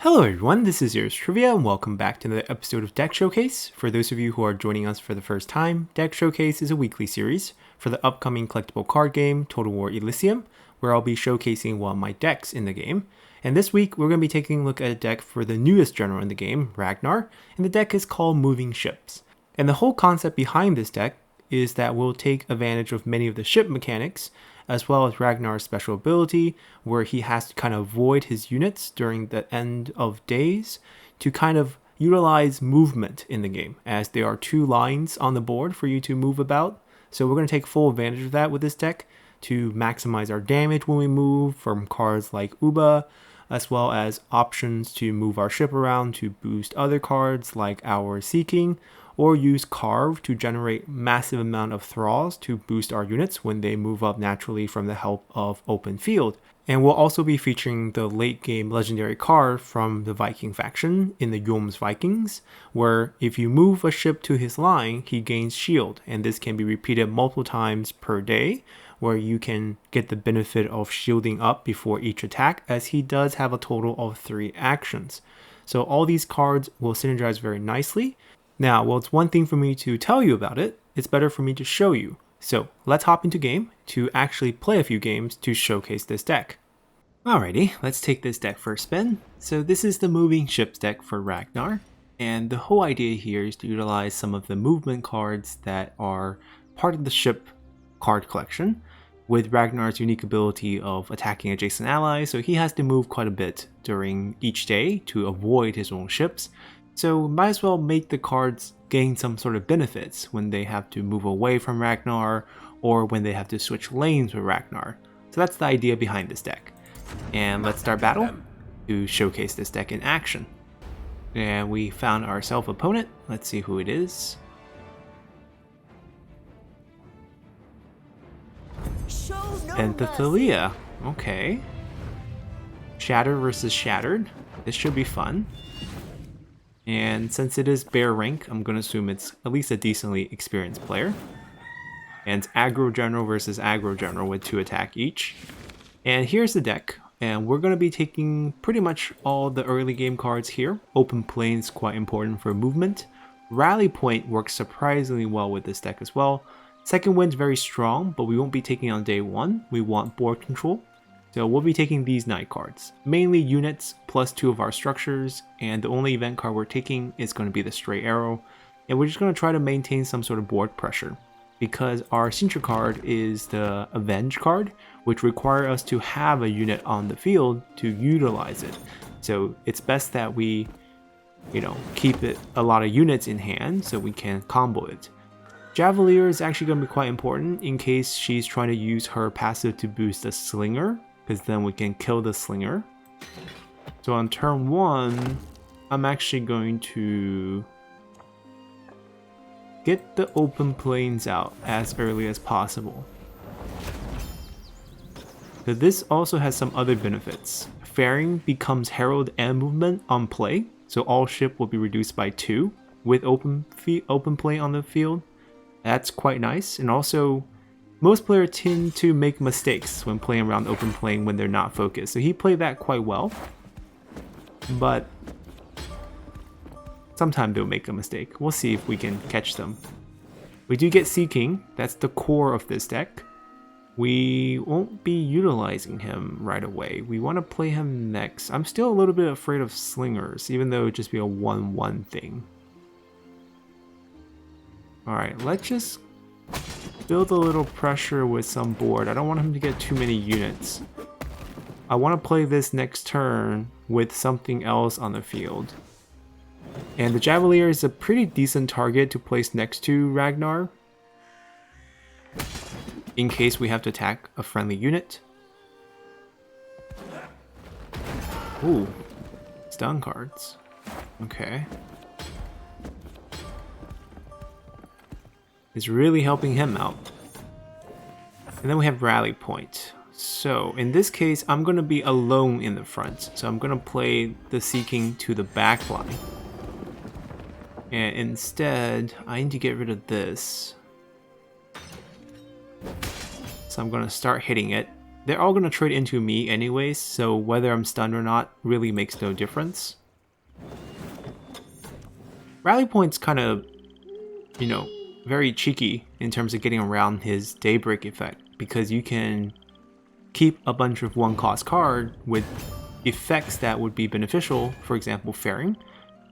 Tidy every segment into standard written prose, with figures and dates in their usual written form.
Hello everyone, this is Yours Trivia and welcome back to another episode of Deck Showcase. For those of you who are joining us for the first time, Deck Showcase is a weekly series for the upcoming collectible card game Total War Elysium, where I'll be showcasing one of my decks in the game. And this week we're going to be taking a look at a deck for the newest general in the game, Ragnar, and the deck is called Moving Ships. And the whole concept behind this deck is that we'll take advantage of many of the ship mechanics, as well as Ragnar's special ability, where he has to kind of void his units during the end of days to kind of utilize movement in the game, as there are two lines on the board for you to move about. So we're going to take full advantage of that with this deck to maximize our damage when we move from cards like Ubba, as well as options to move our ship around to boost other cards like our Seeking, or use Karve to generate massive amount of thralls to boost our units when they move up naturally from the help of open field. And we'll also be featuring the late game legendary card from the Viking faction in the Jomsvikings, where if you move a ship to his line, he gains shield, and this can be repeated multiple times per day, where you can get the benefit of shielding up before each attack, as he does have a total of 3 actions. So all these cards will synergize very nicely. Now, while it's one thing for me to tell you about it, it's better for me to show you. So let's hop into game to actually play a few games to showcase this deck. Alrighty, let's take this deck for a spin. So this is the Moving Ships deck for Ragnar, and the whole idea here is to utilize some of the movement cards that are part of the ship card collection, with Ragnar's unique ability of attacking adjacent allies, so he has to move quite a bit during each day to avoid his own ships. So might as well make the cards gain some sort of benefits when they have to move away from Ragnar or when they have to switch lanes with Ragnar. So that's the idea behind this deck. And let's start battle to showcase this deck in action. And we found ourselves opponent. Let's see who it is. Penthesilea. Okay. Shattered versus Shattered. This should be fun. And since it is bear rank, I'm going to assume it's at least a decently experienced player. And it's aggro general versus aggro general with 2 attack each. And here's the deck. And we're going to be taking pretty much all the early game cards here. Open plane is quite important for movement. Rally point works surprisingly well with this deck as well. Second wind's very strong, but we won't be taking on day 1. We want board control. So we'll be taking these night cards, mainly units plus 2 of our structures, and the only event card we're taking is going to be the Stray Arrow, and we're just going to try to maintain some sort of board pressure, because our signature card is the Avenge card, which requires us to have a unit on the field to utilize it. So it's best that we, keep a lot of units in hand so we can combo it. Javelineers is actually going to be quite important in case she's trying to use her passive to boost the Slinger, because then we can kill the Slinger. So on turn 1, I'm actually going to get the open planes out as early as possible. So this also has some other benefits. Faering becomes Herald and Movement on play, so all ship will be reduced by 2 with open play on the field. That's quite nice, and also most players tend to make mistakes when playing around open plane when they're not focused, so he played that quite well. But sometimes they'll make a mistake. We'll see if we can catch them. We do get Seeking, that's the core of this deck. We won't be utilizing him right away. We want to play him next. I'm still a little bit afraid of Slingers, even though it would just be a 1-1 thing. Alright, let's just build a little pressure with some board. I don't want him to get too many units. I want to play this next turn with something else on the field. And the Javelineer is a pretty decent target to place next to Ragnar, in case we have to attack a friendly unit. Ooh, stun cards. Okay. It's really helping him out. And then we have Rally Point. So in this case, I'm going to be alone in the front. So I'm going to play the Seeking to the back line. And instead, I need to get rid of this. So I'm going to start hitting it. they're all going to trade into me anyways, so whether I'm stunned or not really makes no difference. Rally Point's kind of, you know, very cheeky in terms of getting around his Daybreak effect, because you can keep a bunch of 1-cost card with effects that would be beneficial. For example, Faering,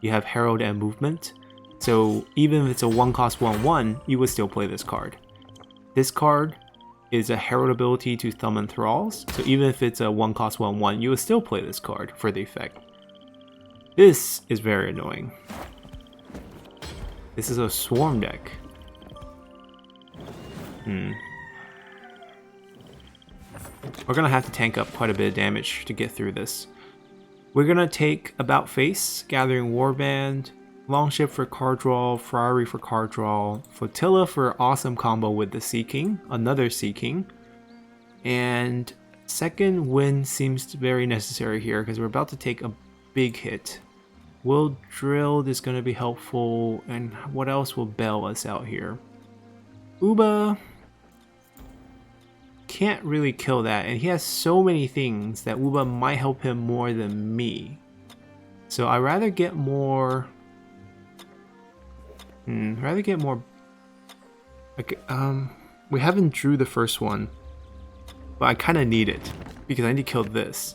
you have Herald and Movement, so even if it's a 1-cost 1/1, you would still play this card. This card is a Herald ability to summon Thralls, so even if it's a 1-cost 1/1, you would still play this card for the effect. This is very annoying. This is a Swarm deck. We're gonna have to tank up quite a bit of damage to get through this. We're gonna take About Face, Gathering Warband, Longship for card draw, Friary for card draw, Flotilla for awesome combo with the Sea King, another Sea King, and second wind seems very necessary here because we're about to take a big hit. Will Drilled is going to be helpful, and what else will bail us out here? Ubba can't really kill that, and he has so many things that Ubba might help him more than me. So I'd rather get more... Okay, we haven't drew the first one, but I kind of need it because I need to kill this.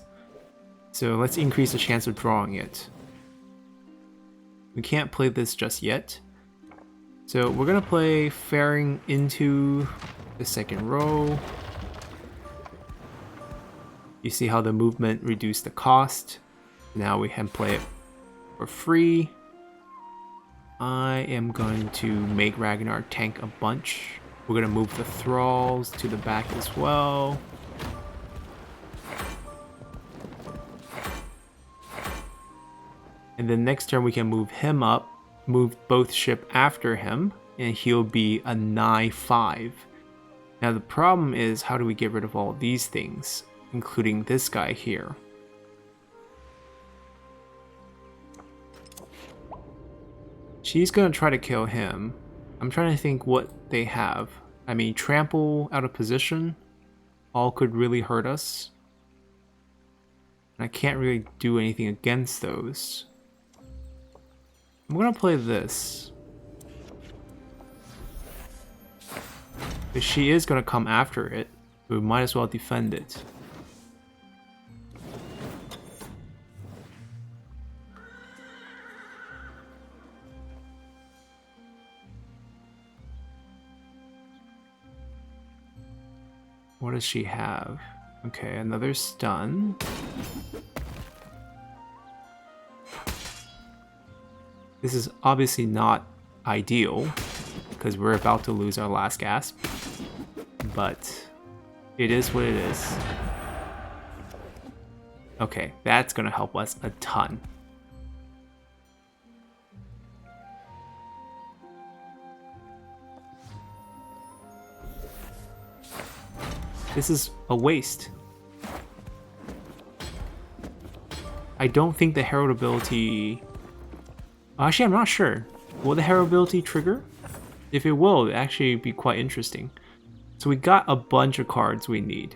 So let's increase the chance of drawing it. We can't play this just yet. So we're gonna play Faering into the second row. You see how the movement reduced the cost. Now we can play it for free. I am going to make Ragnar tank a bunch. We're going to move the Thralls to the back as well. And then next turn we can move him up, move both ship after him, and he'll be a 9/5. Now the problem is, how do we get rid of all these things, including this guy here? She's gonna try to kill him. I'm trying to think what they have. I mean, trample out of position, all could really hurt us. And I can't really do anything against those. I'm gonna play this. But she is gonna come after it, so we might as well defend it. What does she have? Okay, another stun. This is obviously not ideal because we're about to lose our last gasp, but it is what it is. Okay, that's gonna help us a ton. This is a waste. I don't think the Herald ability... Actually, I'm not sure. Will the Herald ability trigger? If it will, it'd actually be quite interesting. So we got a bunch of cards we need.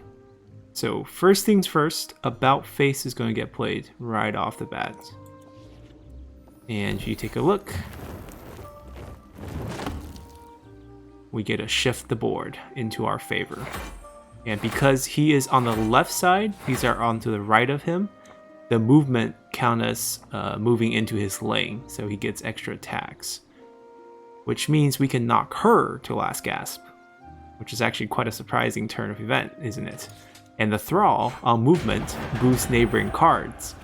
So first things first, About Face is going to get played right off the bat. And if you take a look, we get to shift the board into our favor. And because he is on the left side, these are on to the right of him, the movement counts as moving into his lane, so he gets extra attacks. Which means we can knock her to last gasp, which is actually quite a surprising turn of event, isn't it? And the Thrall on movement boosts neighboring cards.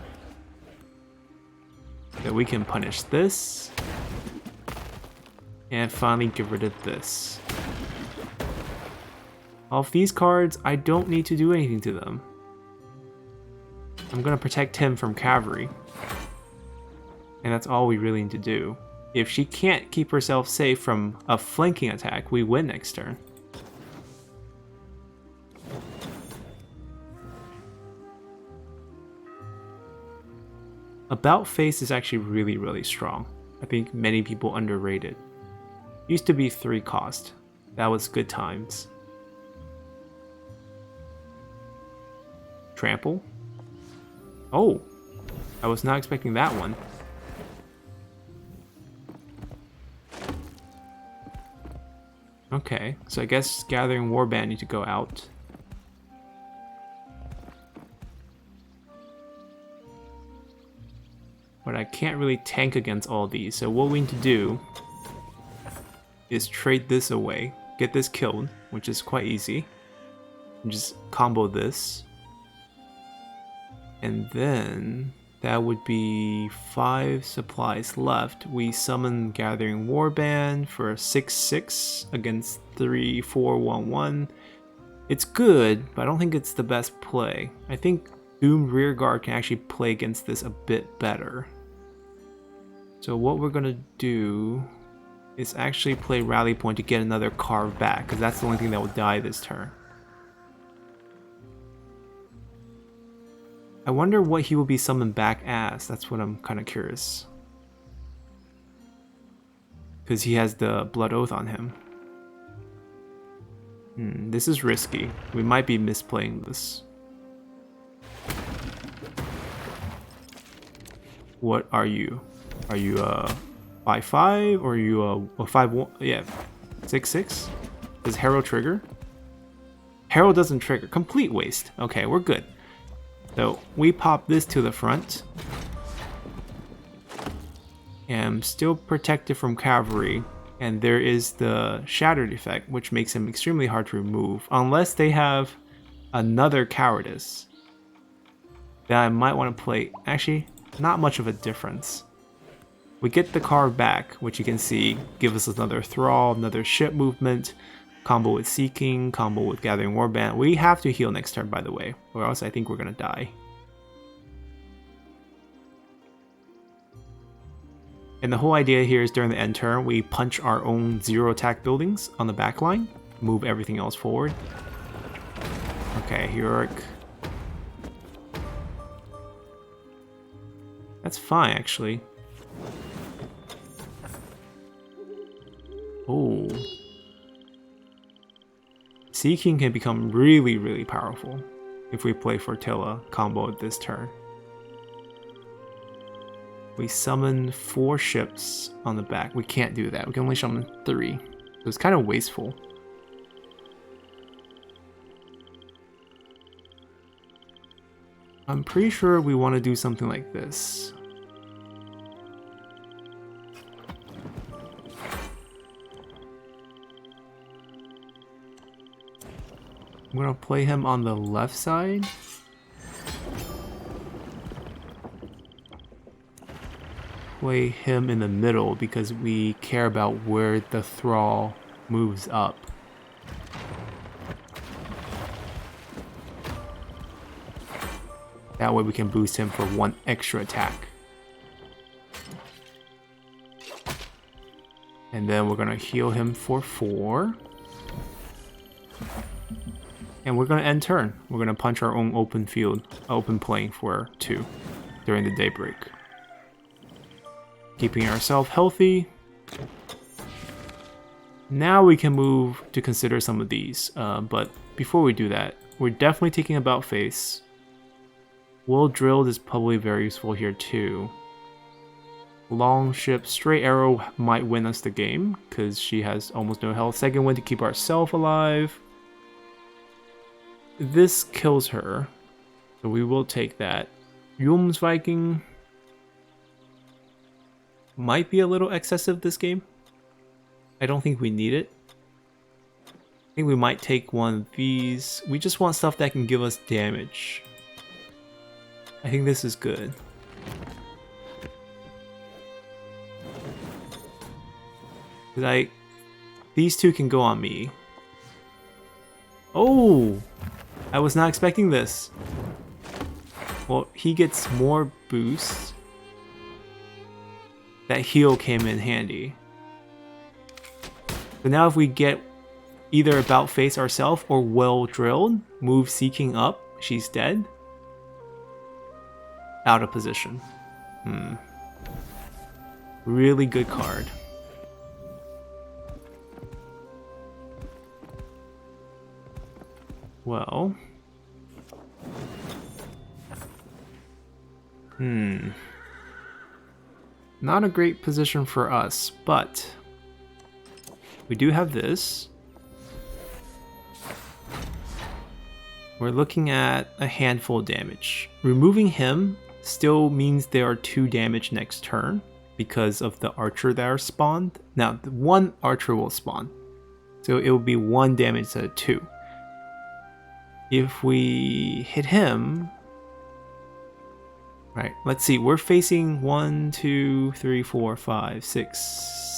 So we can punish this, and finally get rid of this. All of these cards, I don't need to do anything to them. I'm going to protect him from cavalry. And that's all we really need to do. If she can't keep herself safe from a flanking attack, we win next turn. About Face is actually really, really strong. I think many people underrate it. Used to be 3 cost. That was good times. Trample. Oh, I was not expecting that one. Okay, so I guess Gathering Warband need to go out. But I can't really tank against all these, so what we need to do is trade this away, get this killed, which is quite easy, and just combo this. And then that would be 5 supplies left. We summon Gathering Warband for a 6/6 against 3/4/1/1. It's good, but I don't think it's the best play. I think Doom Rearguard can actually play against this a bit better. So what we're gonna do is actually play Rally Point to get another Karve back, because that's the only thing that will die this turn. I wonder what he will be summoned back as. That's what I'm kind of curious. Because he has the Blood Oath on him. This is risky. We might be misplaying this. What are you? Are you a 5/5 or are you a 5/1? Yeah, 6/6. Does Herald trigger? Herald doesn't trigger. Complete waste. Okay, we're good. So we pop this to the front. And still protected from cavalry. And there is the Shattered effect, which makes him extremely hard to remove. Unless they have another Cowardice. Then I might want to play... Actually, not much of a difference. We get the Karve back, which you can see give us another Thrall, another ship movement, combo with Seeking, combo with Gathering Warband. We have to heal next turn, by the way, or else I think we're going to die. And the whole idea here is during the end turn, we punch our own 0 attack buildings on the back line, move everything else forward. Okay, Heroic. That's fine, actually. Oh. Seeking can become really, really powerful if we play Flotilla combo this turn. We summon 4 ships on the back. We can't do that. We can only summon 3. So it's kind of wasteful. I'm pretty sure we want to do something like this. I'm going to play him on the left side. Play him in the middle because we care about where the Thrall moves up. That way we can boost him for 1 extra attack. And then we're going to heal him for 4. And we're going to end turn. We're going to punch our own open field, open plane for 2 during the daybreak. Keeping ourselves healthy. Now we can move to consider some of these. But before we do that, we're definitely taking About Face. Well Drilled is probably very useful here too. Longship, Straight Arrow might win us the game because she has almost no health. Second Wind to keep ourselves alive. This kills her, so we will take that. Jomsvikings might be a little excessive this game. I don't think we need it. I think we might take one of these. We just want stuff that can give us damage. I think this is good. These 2 can go on me. Oh! I was not expecting this. Well, he gets more boosts. That heal came in handy. So now if we get either About Face ourselves or Well Drilled, move Seeking up, she's dead. Out of position. Really good card. Well, Not a great position for us, but we do have this. We're looking at a handful of damage. Removing him still means there are 2 damage next turn because of the archer that are spawned. Now, the 1 archer will spawn, so it will be 1 damage instead of 2. If we hit him, right, let's see, we're facing 1, 2, 3, 4, 5, 6,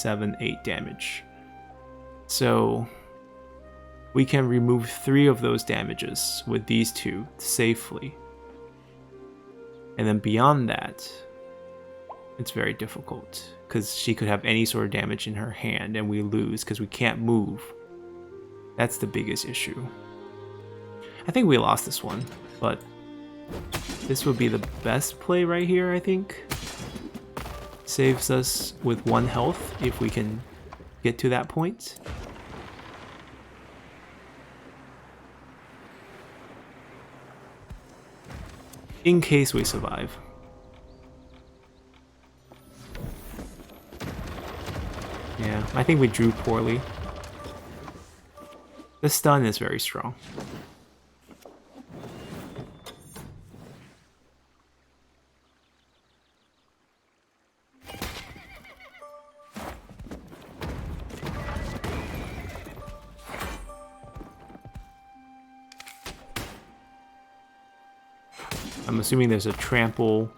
7, 8 damage. So we can remove 3 of those damages with these 2 safely. And then beyond that, it's very difficult because she could have any sort of damage in her hand and we lose because we can't move. That's the biggest issue. I think we lost this one, but this would be the best play right here, I think. Saves us with 1 health if we can get to that point. In case we survive. Yeah, I think we drew poorly. The stun is very strong. I'm assuming there's a trample.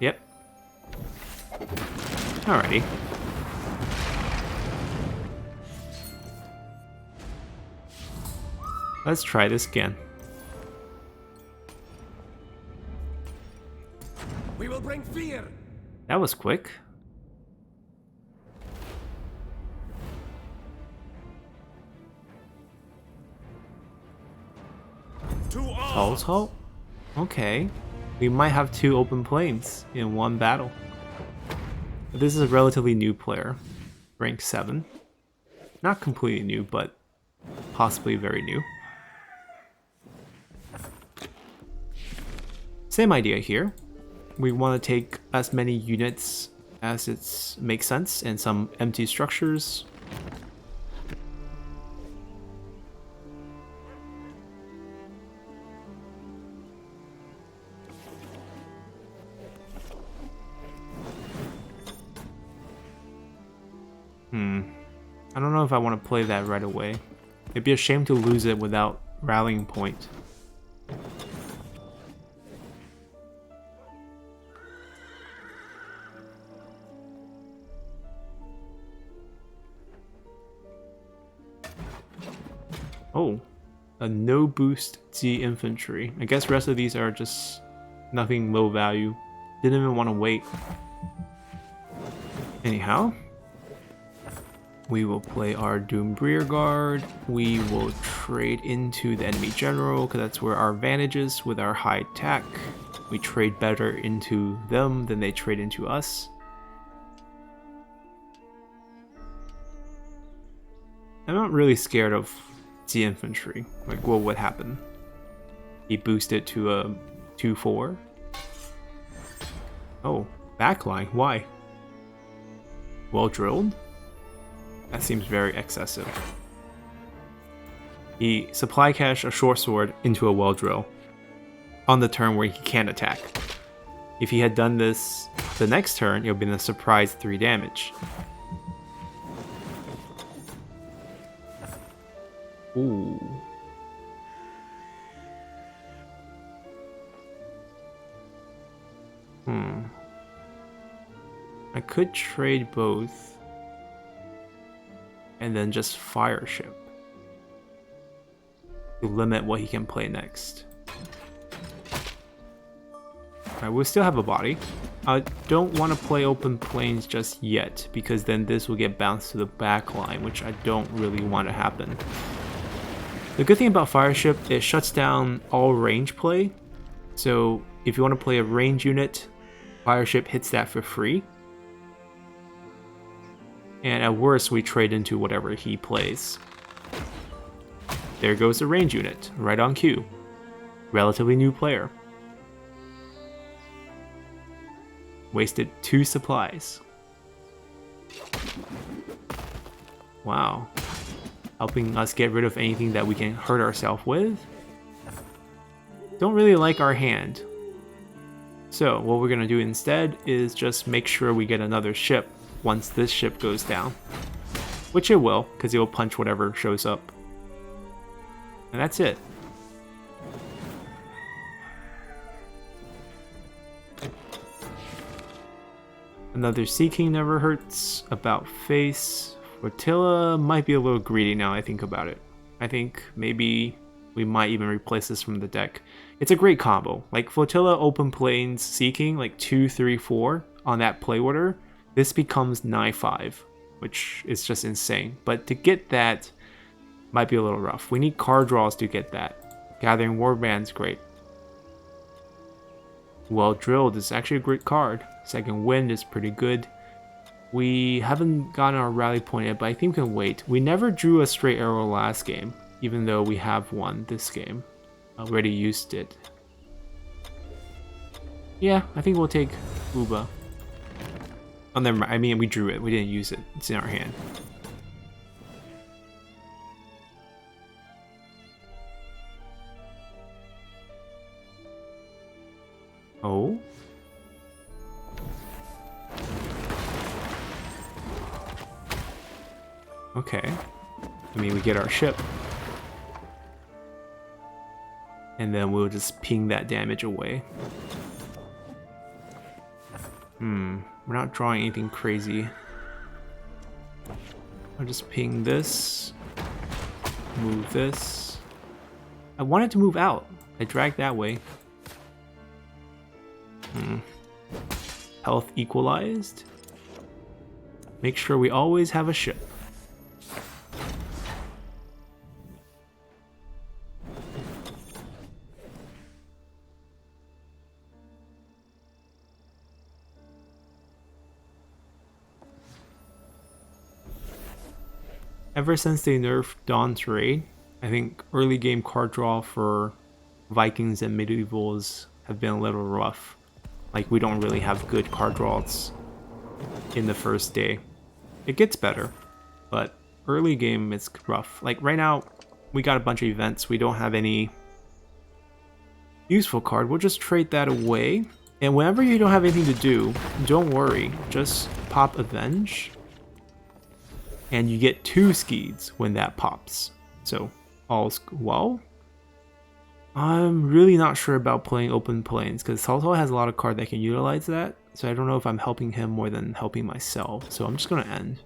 Yep. Alrighty. Let's try this again. We will bring fear. That was quick. Halt? Okay. We might have 2 open planes in 1 battle. But this is a relatively new player. Rank 7. Not completely new, but possibly very new. Same idea here. We want to take as many units as it makes sense and some empty structures. I don't know if I want to play that right away. It'd be a shame to lose it without rallying point. Oh, a no boost Z infantry. I guess rest of these are just nothing low value. Didn't even want to wait. Anyhow, we will play our doomed Rearguard. We will trade into the enemy general because that's where our advantage is with our high tech. We trade better into them than they trade into us. I'm not really scared of the infantry. Like, what would happen? He boosted to a 2-4. Oh, backline. Why? Well drilled? That seems very excessive. He supply cash a short sword into a well drill on the turn where he can't attack. If he had done this the next turn, it would have been a surprise 3 damage. Ooh. I could trade both and then just fire ship to limit what he can play next. Alright, we'll still have a body. I don't want to play open planes just yet because then this will get bounced to the back line, which I don't really want to happen. The good thing about fire ship, it shuts down all range play. So if you want to play a range unit, fire ship hits that for free. And at worst, we trade into whatever he plays. There goes the range unit, right on cue. Relatively new player. Wasted 2 supplies. Wow. Helping us get rid of anything that we can hurt ourselves with. Don't really like our hand. So what we're gonna do instead is just make sure we get another ship once this ship goes down. Which it will, because it will punch whatever shows up. And that's it. Another Sea King never hurts. About face. Flotilla might be a little greedy now I think about it. I think maybe we might even replace this from the deck. It's a great combo. Like Flotilla open planes Sea King, like 2, 3, 4 on that play order. This becomes 9-5, which is just insane. But to get that might be a little rough. We need card draws to get that. Gathering Warband's great. Well Drilled is actually a great card. Second Wind is pretty good. We haven't gotten our rally point yet, but I think we can wait. We never drew a straight arrow last game, even though we have one this game. I already used it. Yeah, I think we'll take Ubba. Oh, never mind. I mean, we drew it. We didn't use it. It's in our hand. Oh? Okay. I mean, we get our ship. And then we'll just ping that damage away. We're not drawing anything crazy. I'll just ping this. Move this. I wanted to move out. I dragged that way. Health equalized. Make sure we always have a ship. Ever since they nerfed Dawn's Raid, I think early game card draw for Vikings and Medievals have been a little rough. Like, we don't really have good card draws in the first day. It gets better, but early game is rough. Like right now, we got a bunch of events. We don't have any useful card. We'll just trade that away. And whenever you don't have anything to do, don't worry. Just pop Avenge. And you get 2 Skeeds when that pops. So, all's well. I'm really not sure about playing open planes because Salto has a lot of cards that can utilize that. So I don't know if I'm helping him more than helping myself. So I'm just going to end.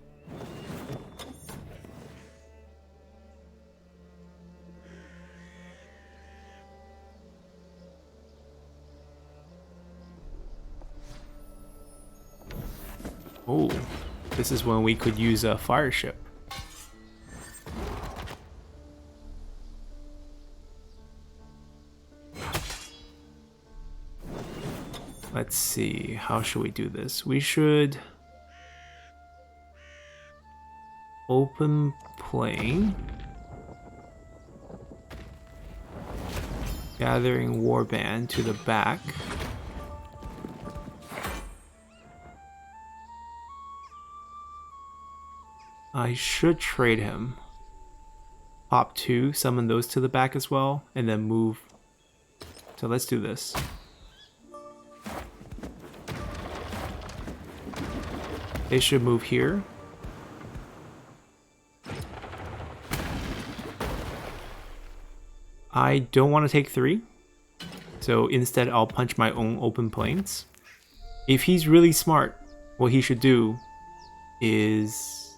Oh, this is when we could use a fire ship. Let's see, how should we do this? We should open plane, gathering Warband to the back. I should trade him. Pop 2, summon those to the back as well, and then move. So let's do this. They should move here. I don't want to take 3. So instead I'll punch my own open planes. If he's really smart, what he should do is...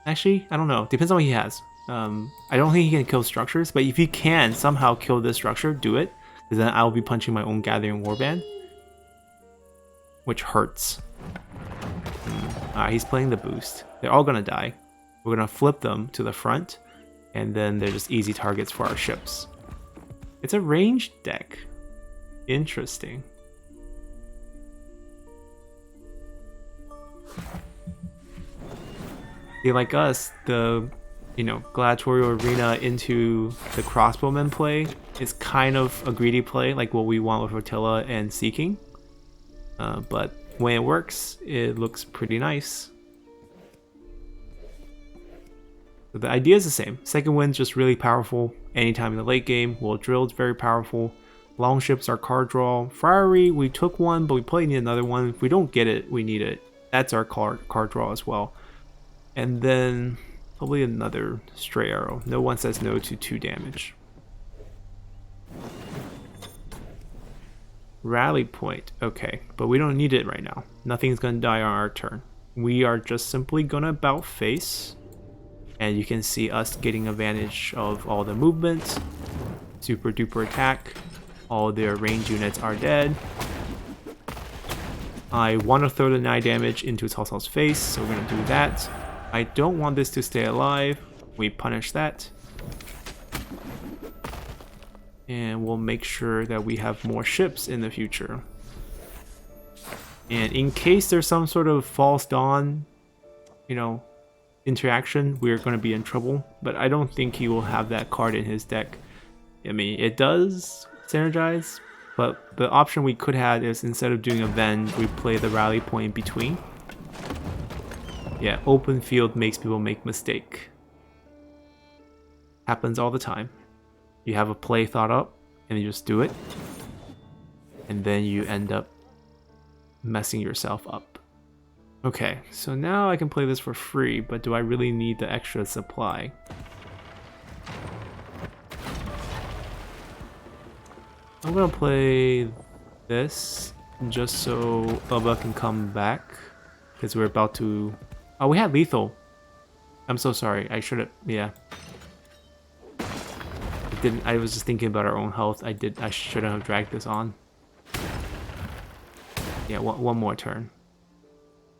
Actually, I don't know. Depends on what he has. I don't think he can kill structures, but if he can somehow kill this structure, do it. Because then I'll be punching my own Gathering Warband. Which hurts. He's playing the boost. They're all gonna die. We're gonna flip them to the front, and then they're just easy targets for our ships. It's a ranged deck. Interesting. They like us, the gladiatorial arena into the crossbowman play is kind of a greedy play, like what we want with Flotilla and Seeking. But when it works, it looks pretty nice. So the idea is the same. Second wind's just really powerful anytime in the late game. Well, Drill's very powerful. Longships are card draw. Friary, we took one, but we probably need another one. If we don't get it, we need it. That's our card draw as well. And then probably another stray arrow. No one says no to 2 damage. Rally point. Okay, but we don't need it right now. Nothing's going to die on our turn. We are just simply going to about face. And you can see us getting advantage of all the movement. Super duper attack. All their range units are dead. I want to throw the 9 damage into Cao Cao's face, so we're going to do that. I don't want this to stay alive. We punish that. And we'll make sure that we have more ships in the future. And in case there's some sort of false dawn, interaction, we're going to be in trouble. But I don't think he will have that card in his deck. I mean, it does synergize, but the option we could have is instead of doing Avenge, we play the rally point in between. Yeah, open field makes people make mistake. Happens all the time. You have a play thought up, and you just do it. And then you end up messing yourself up. Okay, so now I can play this for free, but do I really need the extra supply? I'm gonna play this just so Ubba can come back, because we're about to... Oh, we had lethal. I'm so sorry. I should have... Yeah. I was just thinking about our own health. I shouldn't have dragged this on. Yeah, one more turn.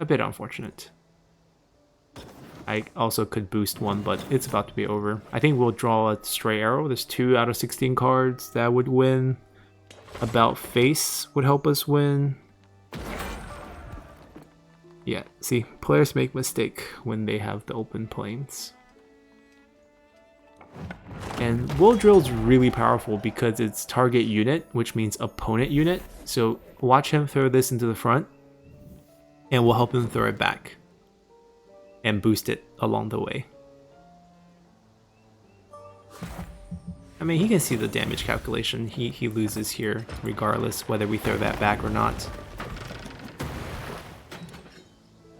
A bit unfortunate. I also could boost one, but it's about to be over. I think we'll draw a stray arrow. There's 2 out of 16 cards that would win. About face would help us win. Yeah, see, players make mistake when they have the open plains. And Will Drill's really powerful because it's target unit, which means opponent unit. So watch him throw this into the front, and we'll help him throw it back and boost it along the way. I mean, he can see the damage calculation. He loses here regardless whether we throw that back or not.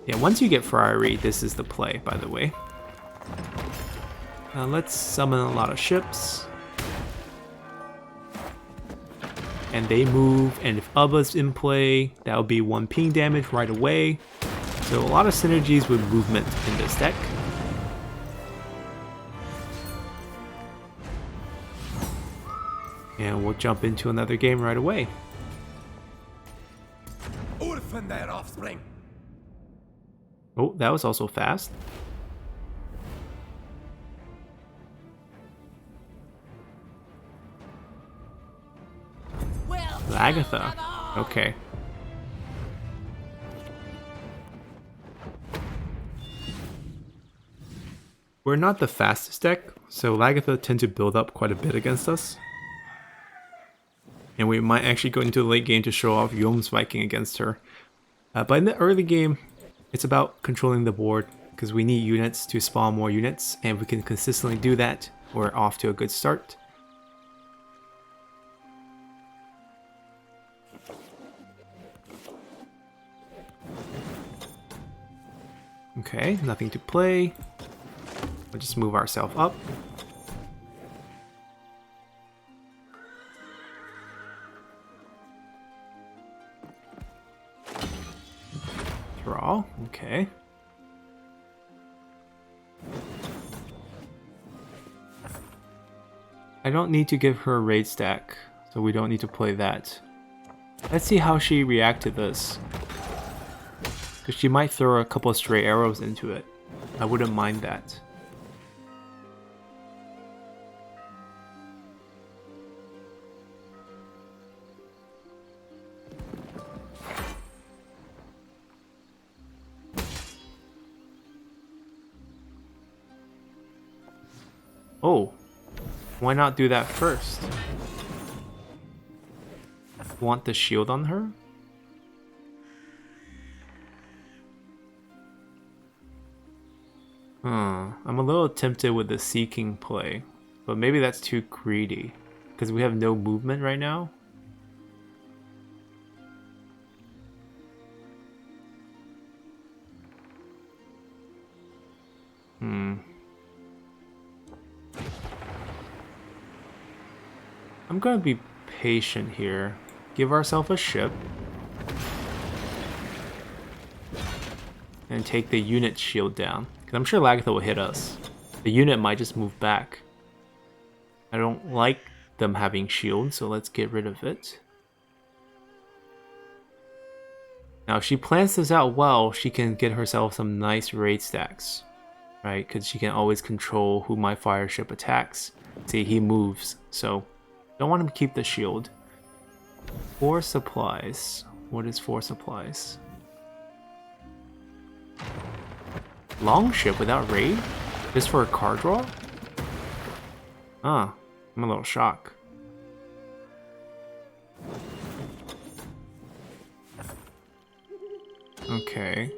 Yeah, once you get Friary, this is the play, by the way. Let's summon a lot of ships. And they move, and if Ubba's in play, that would be 1 ping damage right away. So a lot of synergies with movement in this deck. And we'll jump into another game right away. Orphan their offspring. Oh, that was also fast. Lagertha. Okay. We're not the fastest deck, so Lagertha tend to build up quite a bit against us. And we might actually go into the late game to show off Jomsvikings against her. But in the early game, it's about controlling the board, because we need units to spawn more units, and if we can consistently do that, we're off to a good start. Okay, nothing to play. We'll just move ourselves up. Draw, okay. I don't need to give her a raid stack, so we don't need to play that. Let's see how she reacts to this. Because she might throw a couple of stray arrows into it. I wouldn't mind that. Oh, why not do that first? Want the shield on her? I'm a little tempted with the seeking play, but maybe that's too greedy because we have no movement right now. I'm gonna be patient here. Give ourselves a ship. And take the unit shield down. Because I'm sure Lagertha will hit us. The unit might just move back. I don't like them having shield, so let's get rid of it. Now if she plans this out well, she can get herself some nice raid stacks. Right? Because she can always control who my fire ship attacks. See, he moves, so don't want him to keep the shield. 4 supplies. What is 4 supplies? Longship without raid? Just for a card draw? Ah, I'm a little shocked. Okay.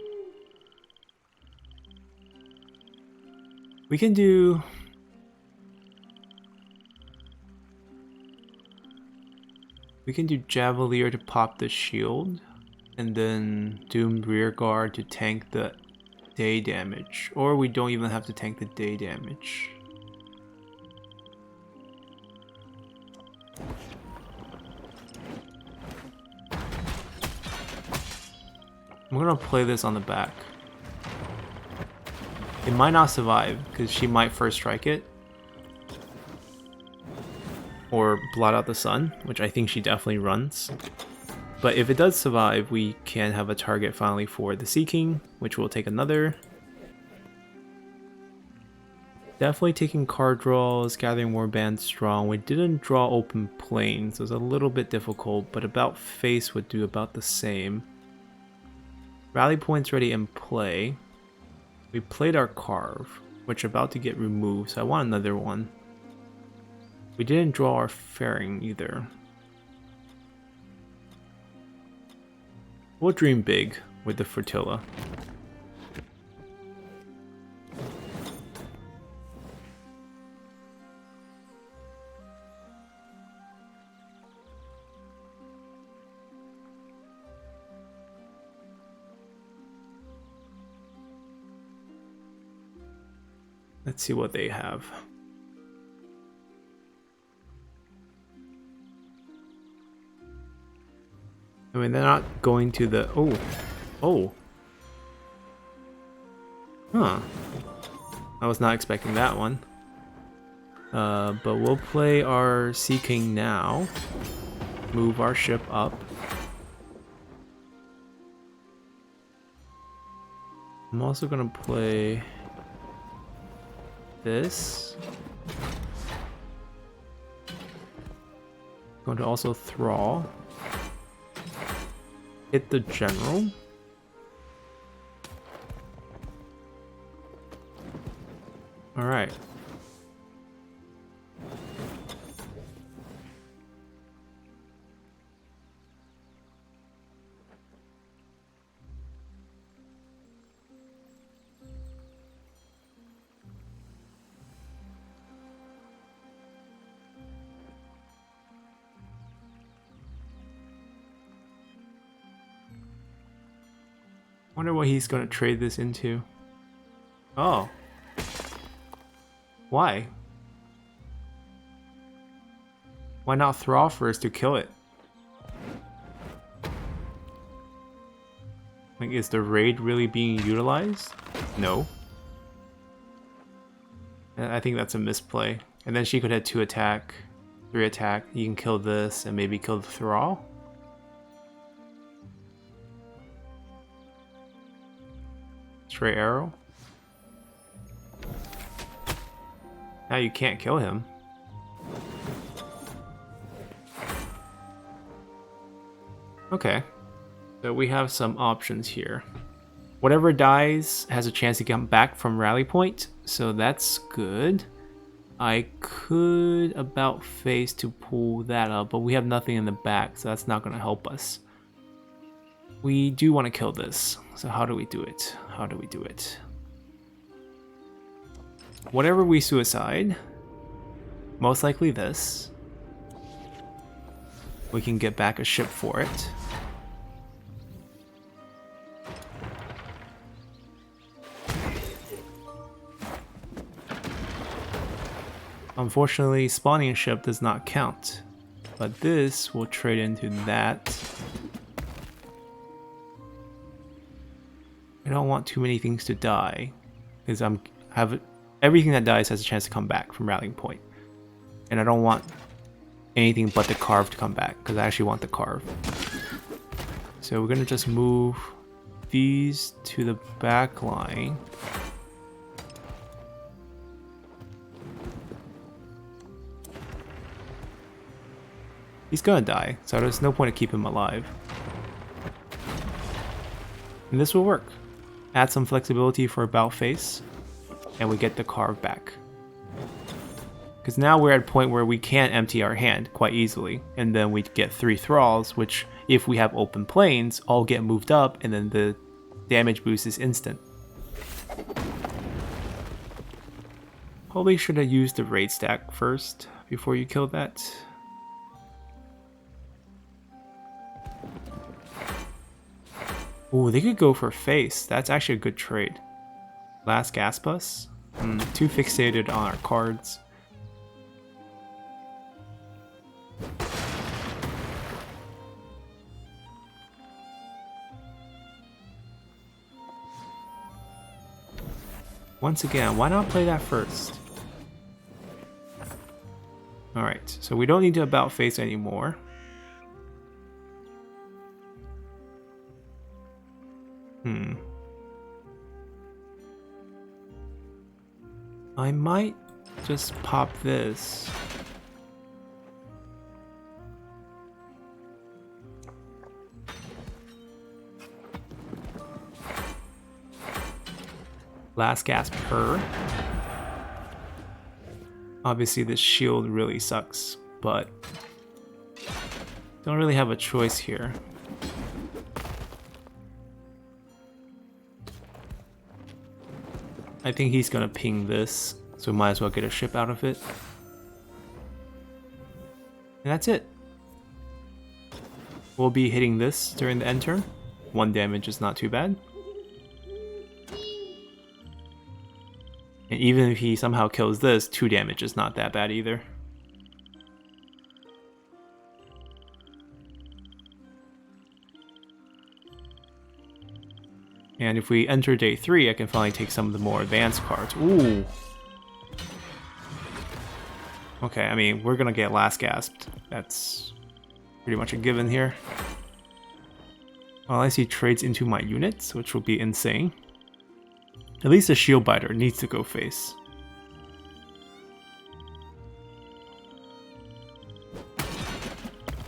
We can do... We can do Javelineer to pop the shield, and then Doomed Rearguard to tank the day damage. Or we don't even have to tank the day damage. I'm gonna play this on the back. It might not survive, because she might first strike it. Or blot out the sun, which I think she definitely runs. But if it does survive, we can have a target finally for the Seeking, which will take another. Definitely taking card draws, gathering Warband strong. We didn't draw open plains, so it's a little bit difficult, but about face would do about the same. Rally points ready in play. We played our Karve, which are about to get removed, so I want another one. We didn't draw our Faering either. We'll dream big with the Flotilla. Let's see what they have. I mean, they're not going to the... Oh. Huh. I was not expecting that one. But we'll play our Seeking now. Move our ship up. I'm also gonna play this. Going to also Thrall. Hit the general. All right. Wonder what he's gonna trade this into. Oh. Why? Why not Thrall first to kill it? Like, is the raid really being utilized? No. I think that's a misplay. And then she could have 2 attack, 3 attack. You can kill this and maybe kill the Thrall. Stray arrow. Now you can't kill him. Okay. So we have some options here. Whatever dies has a chance to come back from rally point, so that's good. I could about face to pull that up, but we have nothing in the back, so that's not going to help us. We do want to kill this, so how do we do it? How do we do it? Whatever we suicide, most likely this, we can get back a ship for it. Unfortunately, spawning a ship does not count, but this will trade into that. I don't want too many things to die, because everything that dies has a chance to come back from rallying point, and I don't want anything but the Karve to come back, because I actually want the Karve. So we're gonna just move these to the back line. He's gonna die, so there's no point to keep him alive. And this will work. Add some flexibility for about face, and we get the Karve back. Because now we're at a point where we can empty our hand quite easily, and then we get 3 thralls, which if we have open planes, all get moved up, and then the damage boost is instant. Probably should have used the raid stack first before you kill that. Ooh, they could go for face. That's actually a good trade. Last gas bus. Too fixated on our cards. Once again, why not play that first? Alright, so we don't need to about face anymore. I might just pop this. Last gasp per. Obviously this shield really sucks, but don't really have a choice here. I think he's gonna ping this, so we might as well get a ship out of it. And that's it. We'll be hitting this during the end turn. 1 damage is not too bad. And even if he somehow kills this, 2 damage is not that bad either. And if we enter day 3, I can finally take some of the more advanced cards. Ooh. Okay, I mean, we're gonna get last gasped. That's pretty much a given here. Unless he trades into my units, which will be insane. At least a shield biter needs to go face.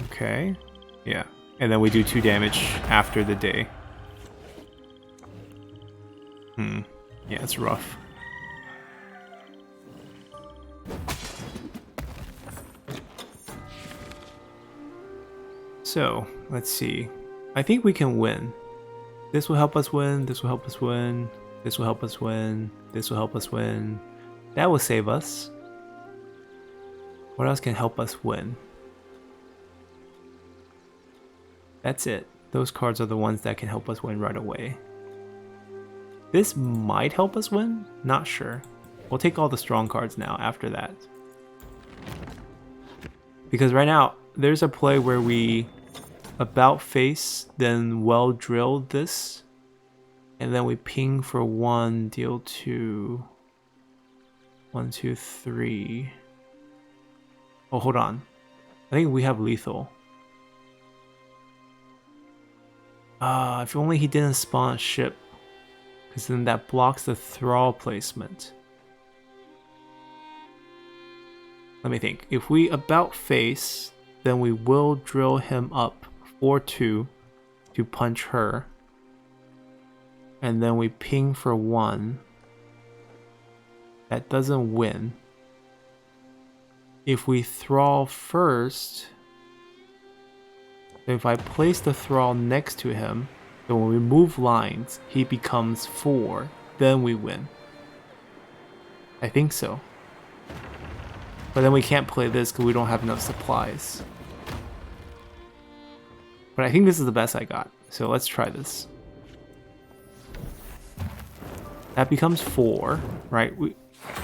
Okay. Yeah. And then we do 2 damage after the day. Yeah, it's rough. So, let's see. I think we can win. This will help us win, this will help us win, this will help us win, this will help us win. That will save us. What else can help us win? That's it. Those cards are the ones that can help us win right away. This might help us win? Not sure. We'll take all the strong cards now after that. Because right now, there's a play where we about face, then well drill this, and then we ping for 1, deal 2. 1, 2, 3. Oh, hold on. I think we have lethal. If only he didn't spawn a ship. Because then that blocks the thrall placement. Let me think. If we about face, then we will drill him up for 2 to punch her. And then we ping for 1. That doesn't win. if we thrall first, if I place the thrall next to him, then when we move lines, he becomes 4, then we win. I think so. But then we can't play this because we don't have enough supplies. But I think this is the best I got, so let's try this. That becomes 4, right?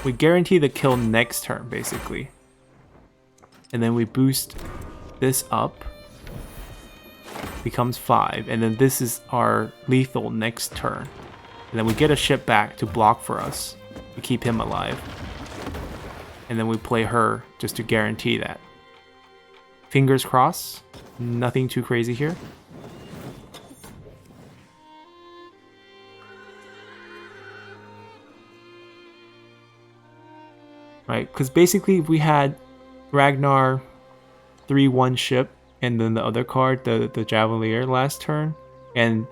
We guarantee the kill next turn, basically. And then we boost this up. Becomes 5, and then this is our lethal next turn. And then we get a ship back to block for us to keep him alive. And then we play her just to guarantee that. Fingers crossed. Nothing too crazy here. Right, because basically we had Ragnar 3-1 ship, and then the other card, the Javelineer last turn, and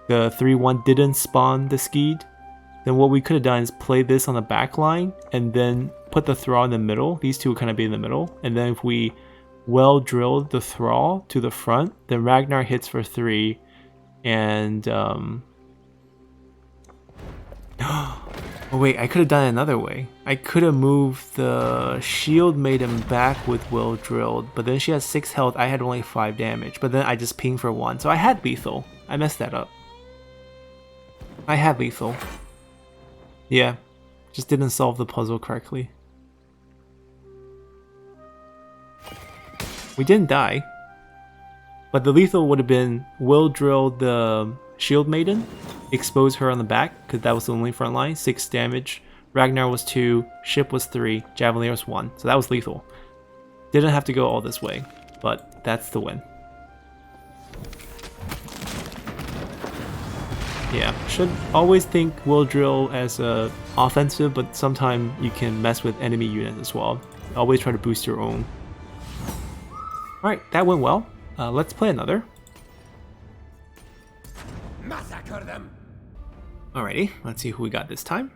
the 3-1 didn't spawn the Skeed, then what we could have done is play this on the back line, and then put the Thrall in the middle. These two would kind of be in the middle, and then if we well drilled the Thrall to the front, then Ragnar hits for 3, and oh wait, I could have done it another way. I could have moved the Shield Maiden back with Will Drilled, but then she has 6 health, I had only 5 damage, but then I just pinged for 1, so I had lethal. I messed that up. I had lethal. Yeah, just didn't solve the puzzle correctly. We didn't die, but the lethal would have been Will Drill the Shield Maiden, expose her on the back, because that was the only front line, 6 damage. Ragnar was 2, ship was 3, Javelineer was 1, so that was lethal. Didn't have to go all this way, but that's the win. Yeah, should always think Will Drill as a offensive, but sometimes you can mess with enemy units as well. Always try to boost your own. Alright, that went well. Let's play another. Massacre them. Alrighty, let's see who we got this time.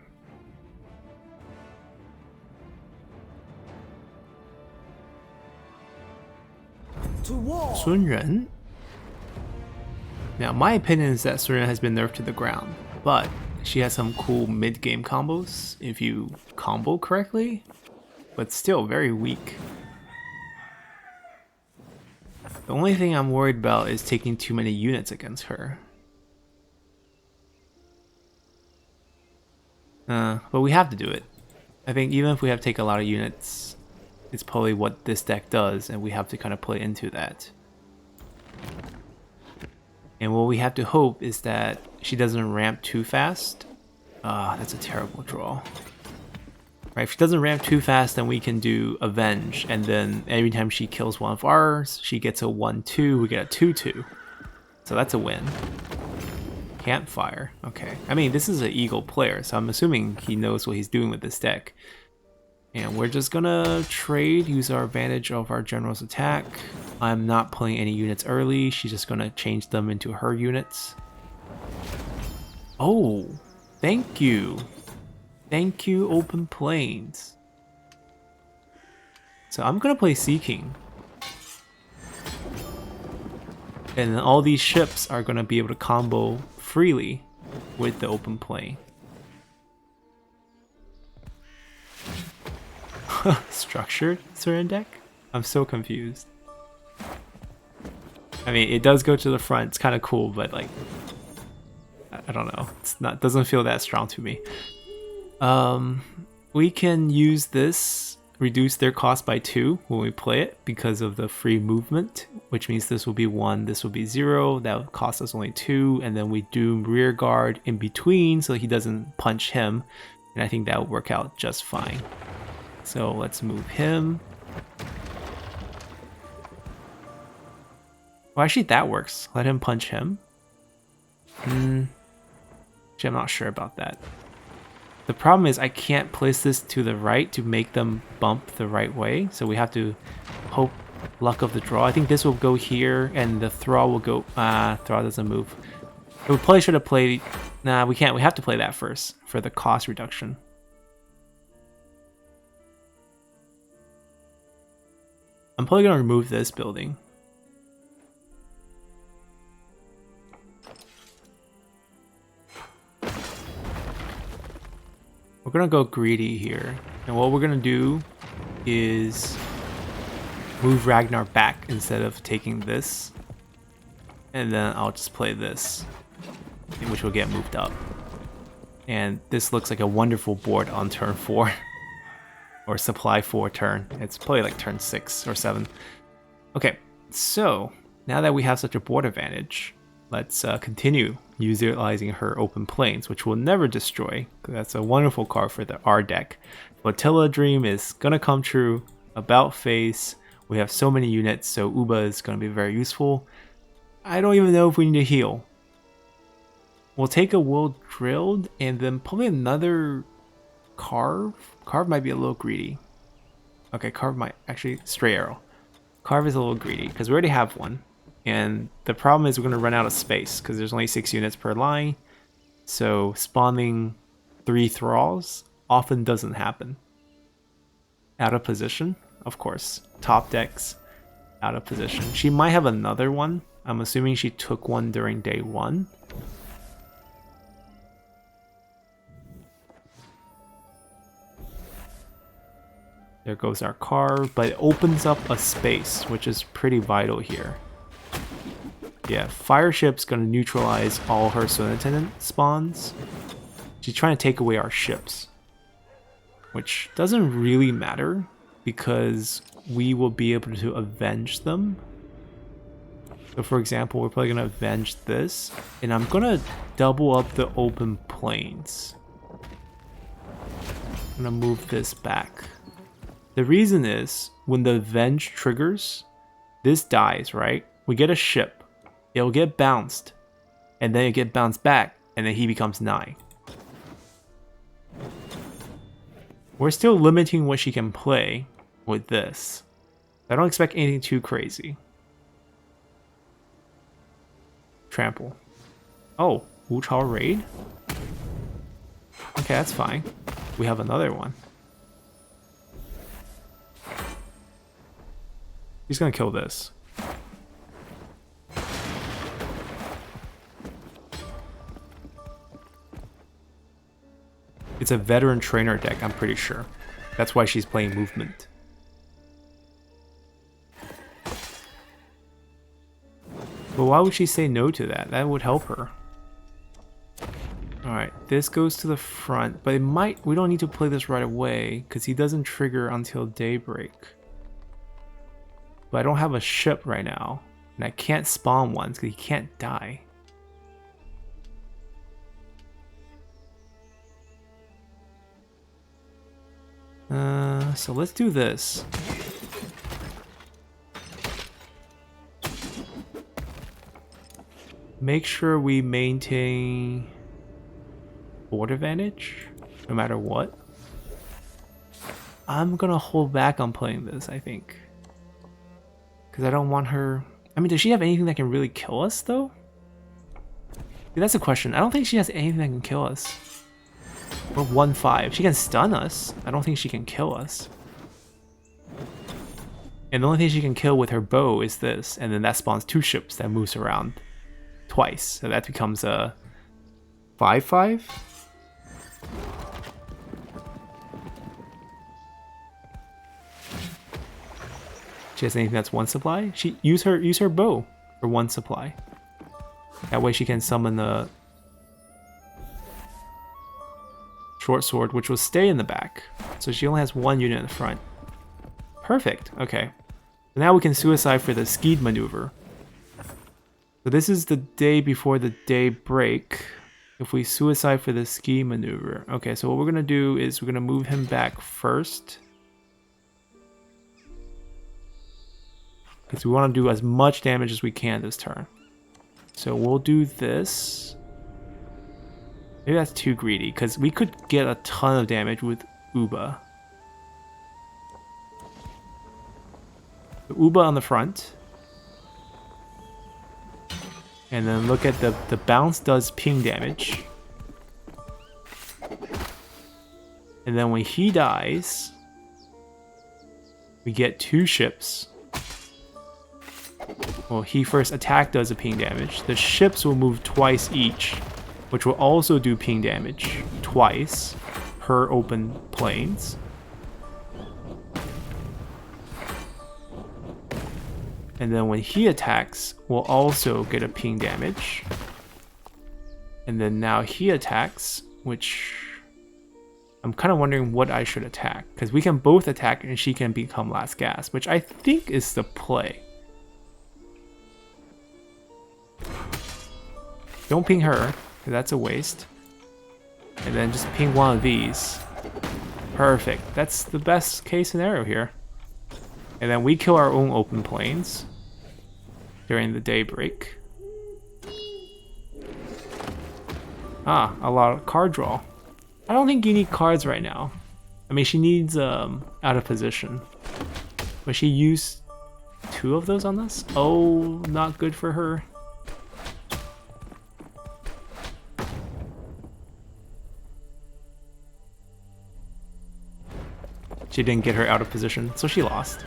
To war. Sun Ren. Now, my opinion is that Sun Ren has been nerfed to the ground, but she has some cool mid-game combos if you combo correctly, but still very weak. The only thing I'm worried about is taking too many units against her. But we have to do it. I think even if we have to take a lot of units, it's probably what this deck does, and we have to kind of play into that. And what we have to hope is that she doesn't ramp too fast. That's a terrible draw. Right, if she doesn't ramp too fast, then we can do Avenge, and then every time she kills one of ours, she gets a 1-2, we get a 2-2. So that's a win. Campfire, okay. I mean, this is an Eagle player, so I'm assuming he knows what he's doing with this deck. And we're just gonna trade, use our advantage of our general's attack. I'm not playing any units early, she's just gonna change them into her units. Oh, thank you. Thank you, Open Plains. So I'm gonna play Sea King. And then all these ships are gonna be able to combo freely with the Open Plain. Structured Sun Ren deck? I'm so confused. I mean, it does go to the front, it's kind of cool, but like, I don't know, doesn't feel that strong to me. We can use this, reduce their cost by 2 when we play it because of the free movement, which means this will be 1, this will be 0, that would cost us only 2, and then we do Rearguard in between so he doesn't punch him, and I think that would work out just fine. So let's move him. Well, actually that works. Let him punch him. Actually, I'm not sure about that. The problem is I can't place this to the right to make them bump the right way, so we have to hope luck of the draw. I think this will go here, and the Thrall will go... Thrall doesn't move. We probably should have played... Nah, we can't. We have to play that first for the cost reduction. I'm probably gonna remove this building. We're gonna go greedy here. And what we're gonna do is move Ragnar back instead of taking this. And then I'll just play this, which will get moved up. And this looks like a wonderful board on turn 4. Or supply 4 turn. It's probably like turn 6 or 7. Okay, so now that we have such a board advantage, let's continue utilizing her open plains, which will never destroy. That's a wonderful card for our deck. Flotilla Dream is gonna come true. About face. We have so many units, so Ubba is gonna be very useful. I don't even know if we need to heal. We'll take a Will Drilled and then probably another Karve. Karve might be a little greedy. Okay, Karve might actually Stray Arrow. Karve is a little greedy because we already have one. And the problem is we're going to run out of space because there's only 6 units per line. So spawning 3 thralls often doesn't happen. Out of position, of course. Top decks, out of position. She might have another one. I'm assuming she took one during day 1. There goes our Karve, but it opens up a space, which is pretty vital here. Yeah, Fire Ship's gonna neutralize all her Sun Attendant spawns. She's trying to take away our ships, which doesn't really matter because we will be able to avenge them. So for example, we're probably gonna avenge this, and I'm gonna double up the open plains. I'm gonna move this back. The reason is, when the Avenge triggers, this dies, right? We get a ship. It'll get bounced. And then it get bounced back. And then he becomes 9. We're still limiting what she can play with this. I don't expect anything too crazy. Trample. Oh, Wuchao Raid? Okay, that's fine. We have another one. He's gonna kill this. It's a veteran trainer deck, I'm pretty sure. That's why she's playing movement. But why would she say no to that? That would help her. Alright, this goes to the front, but we don't need to play this right away, because he doesn't trigger until daybreak. But I don't have a ship right now, and I can't spawn ones because he can't die. So let's do this. Make sure we maintain board advantage, no matter what. I'm gonna hold back on playing this, I think. Because I don't want her... I mean, does she have anything that can really kill us, though? See, that's a question. I don't think she has anything that can kill us. We're 1-5. She can stun us. I don't think she can kill us. And the only thing she can kill with her bow is this. And then that spawns 2 ships that moves around twice. So that becomes a 5-5? She has anything that's 1 supply? She use her bow for 1 supply. That way she can summon the short sword, which will stay in the back. So she only has 1 unit in the front. Perfect. Okay. So now we can suicide for the skied maneuver. So this is the day before the day break. If we suicide for the ski maneuver. Okay, so what we're gonna do is we're gonna move him back first. Because we want to do as much damage as we can this turn. So we'll do this. Maybe that's too greedy, because we could get a ton of damage with Ubba. So Ubba on the front. And then look at the bounce does ping damage. And then when he dies, we get 2 ships. Well, he first attack does a ping damage. The ships will move twice each, which will also do ping damage twice per open planes. And then when he attacks, we'll also get a ping damage. And then now he attacks, which I'm kind of wondering what I should attack, because we can both attack and she can become last gasp, which I think is the play. Don't ping her, because that's a waste. And then just ping one of these. Perfect. That's the best case scenario here. And then we kill our own open planes during the daybreak. Ah, a lot of card draw. I don't think you need cards right now. I mean, she needs out of position. But she used 2 of those on this? Oh, not good for her. She didn't get her out of position, so she lost.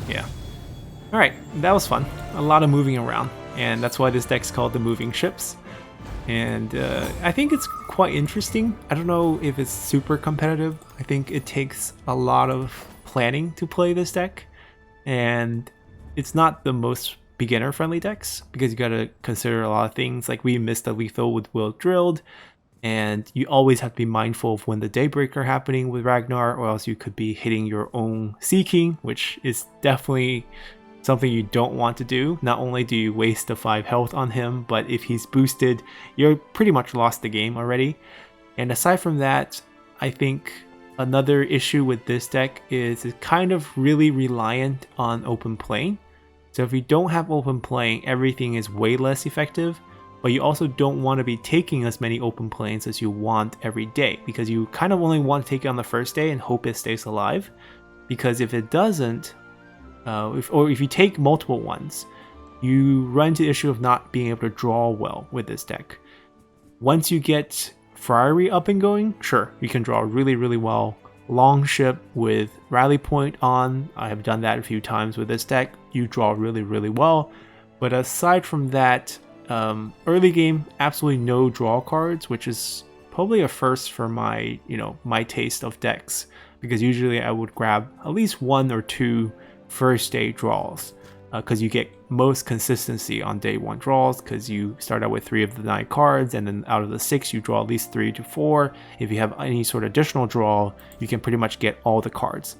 Yeah. Alright, that was fun. A lot of moving around, and that's why this deck's called the Moving Ships. And I think it's quite interesting. I don't know if it's super competitive. I think it takes a lot of planning to play this deck, and it's not the most beginner-friendly decks, because you gotta consider a lot of things. Like, we missed the lethal with Will Drilled, and you always have to be mindful of when the Daybreak are happening with Ragnar, or else you could be hitting your own Sea King, which is definitely something you don't want to do. Not only do you waste the 5 health on him, but if he's boosted, you're pretty much lost the game already. And aside from that, I think another issue with this deck is it's kind of really reliant on open playing. So if you don't have open playing, everything is way less effective. But you also don't want to be taking as many open planes as you want every day, because you kind of only want to take it on the first day and hope it stays alive. Because if it doesn't, if you take multiple ones, you run into the issue of not being able to draw well with this deck. Once you get Friary up and going, sure, you can draw really, really well. Longship with Rally Point on, I have done that a few times with this deck. You draw really, really well. But aside from that, early game, absolutely no draw cards, which is probably a first for my, my taste of decks, because usually I would grab at least 1 or 2 first day draws, because you get most consistency on day 1 draws, because you start out with 3 of the 9 cards, and then out of the 6 you draw at least 3 to 4. If you have any sort of additional draw, you can pretty much get all the cards.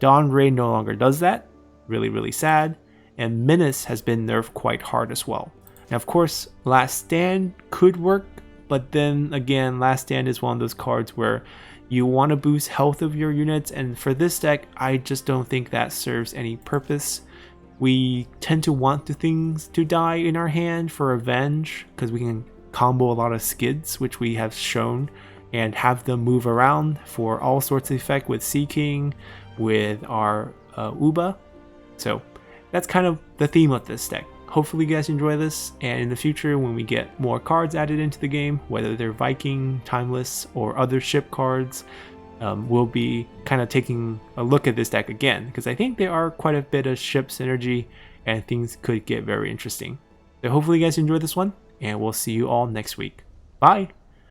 Dawn Ray no longer does that, really, really sad, and Menace has been nerfed quite hard as well. Now, of course, Last Stand could work, but then again, Last Stand is one of those cards where you want to boost health of your units, and for this deck, I just don't think that serves any purpose. We tend to want the things to die in our hand for revenge, because we can combo a lot of skids, which we have shown, and have them move around for all sorts of effect with Sea King, with our Ubba. So that's kind of the theme of this deck. Hopefully you guys enjoy this, and in the future when we get more cards added into the game, whether they're Viking, Timeless, or other ship cards, we'll be kind of taking a look at this deck again, because I think there are quite a bit of ship synergy and things could get very interesting. So hopefully you guys enjoyed this one, and we'll see you all next week. Bye!